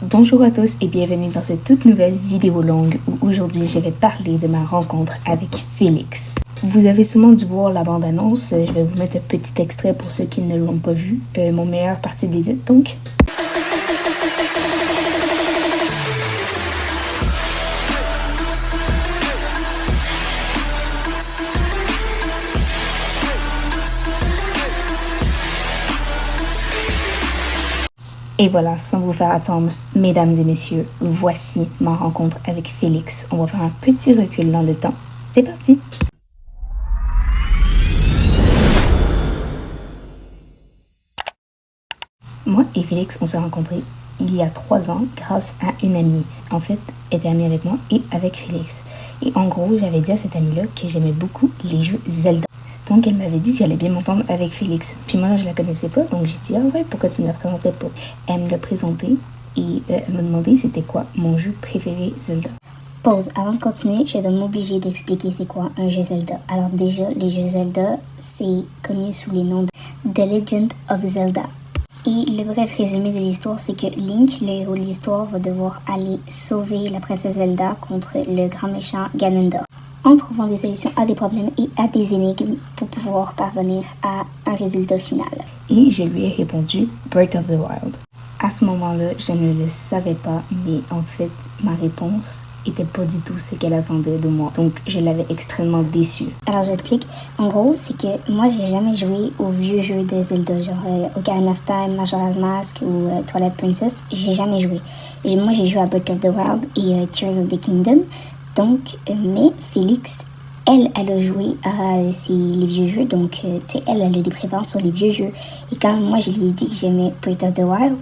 Bonjour à tous et bienvenue dans cette toute nouvelle vidéo longue où aujourd'hui je vais parler de ma rencontre avec Félix. Vous avez sûrement dû voir la bande-annonce, je vais vous mettre un petit extrait pour ceux qui ne l'ont pas vu, mon meilleur parti d'édit donc. Et voilà, sans vous faire attendre, mesdames et messieurs, voici ma rencontre avec Félix. On va faire un petit recul dans le temps. C'est parti! Moi et Félix, on s'est rencontrés il y a 3 ans grâce à une amie. En fait, elle était amie avec moi et avec Félix. Et en gros, j'avais dit à cette amie-là que j'aimais beaucoup les jeux Zelda. Donc, elle m'avait dit que j'allais bien m'entendre avec Félix. Puis moi, je la connaissais pas, donc j'ai dit « Ah ouais, pourquoi tu me la présentais pas? » Elle me l'a présenté et elle m'a demandé c'était quoi mon jeu préféré Zelda. Pause. Avant de continuer, je dois m'obliger d'expliquer c'est quoi un jeu Zelda. Alors déjà, les jeux Zelda, c'est connu sous les noms de The Legend of Zelda. Et le bref résumé de l'histoire, c'est que Link, le héros de l'histoire, va devoir aller sauver la princesse Zelda contre le grand méchant Ganondorf, en trouvant des solutions à des problèmes et à des énigmes pour pouvoir parvenir à un résultat final. Et je lui ai répondu Breath of the Wild. À ce moment-là, je ne le savais pas, mais en fait, ma réponse était pas du tout ce qu'elle attendait de moi. Donc, je l'avais extrêmement déçue. Alors, j'explique. En gros, c'est que moi, j'ai jamais joué aux vieux jeux de Zelda, genre Ocarina of Time, Majora's Mask ou Twilight Princess. J'ai jamais joué. Moi, j'ai joué à Breath of the Wild et Tears of the Kingdom. Donc, mais Félix, elle a joué à les vieux jeux. Donc, tu sais, elle a des préférences sur les vieux jeux. Et quand moi, je lui ai dit que j'aimais Breath of the Wild,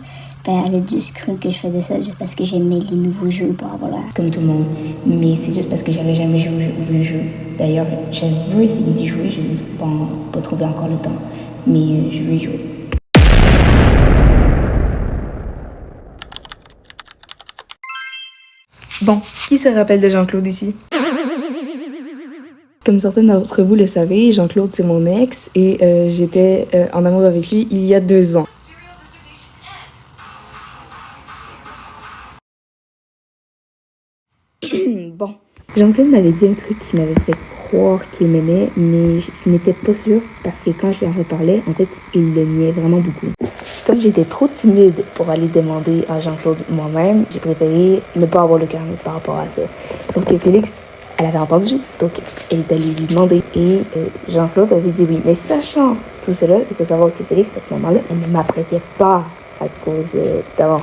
ben, elle a juste cru que je faisais ça juste parce que j'aimais les nouveaux jeux pour avoir l'air. Comme tout le monde. Mais c'est juste parce que j'avais jamais joué aux vieux jeux. D'ailleurs, j'avais essayé d'y jouer, je n'ai juste pas trouvé encore le temps. Mais je veux y jouer. Bon, qui se rappelle de Jean-Claude ici? Comme certains d'entre vous le savez, Jean-Claude c'est mon ex et j'étais en amour avec lui il y a 2 ans. Bon. Jean-Claude m'avait dit un truc qui m'avait fait croire qu'il m'aimait, mais je n'étais pas sûre parce que quand je lui en reparlais, en fait, il le niait vraiment beaucoup. Comme j'étais trop timide pour aller demander à Jean-Claude moi-même, j'ai préféré ne pas avoir le cœur net par rapport à ça. Sauf que Félix, elle avait entendu, donc elle est allée lui demander. Et Jean-Claude avait dit oui. Mais sachant tout cela, il faut savoir que Félix, à ce moment-là, elle ne m'appréciait pas à cause d'avant.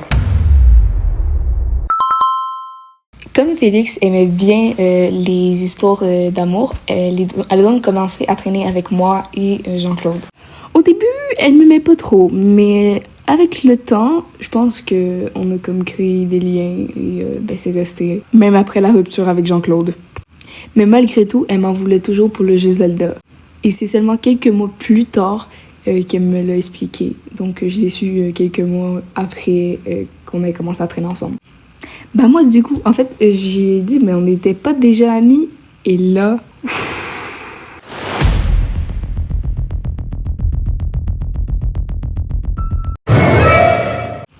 Comme Félix aimait bien les histoires d'amour, elle a donc commencé à traîner avec moi et Jean-Claude. Au début, elle m'aimait pas trop, mais avec le temps, je pense qu'on a comme créé des liens et c'est resté, même après la rupture avec Jean-Claude. Mais malgré tout, elle m'en voulait toujours pour le jeu Zelda. Et c'est seulement quelques mois plus tard qu'elle me l'a expliqué. Donc je l'ai su quelques mois après qu'on ait commencé à traîner ensemble. Bah moi du coup, en fait, j'ai dit mais on n'était pas déjà amis et là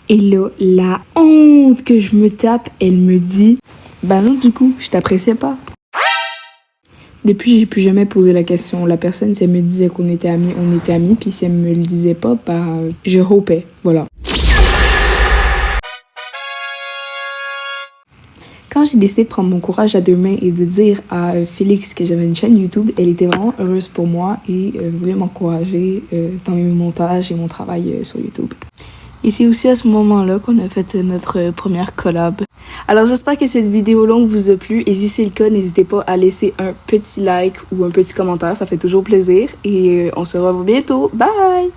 et là, la honte que je me tape, elle me dit bah non du coup, je t'appréciais pas. Depuis, j'ai plus jamais posé la question. La personne, si elle me disait qu'on était amis, on était amis, puis si elle me le disait pas, bah je hopais, voilà. Quand j'ai décidé de prendre mon courage à 2 mains et de dire à Félix que j'avais une chaîne YouTube, elle était vraiment heureuse pour moi et voulait m'encourager dans mes montages et mon travail sur YouTube. Et c'est aussi à ce moment-là qu'on a fait notre première collab. Alors j'espère que cette vidéo longue vous a plu et si c'est le cas, n'hésitez pas à laisser un petit like ou un petit commentaire, ça fait toujours plaisir et on se revoit bientôt. Bye!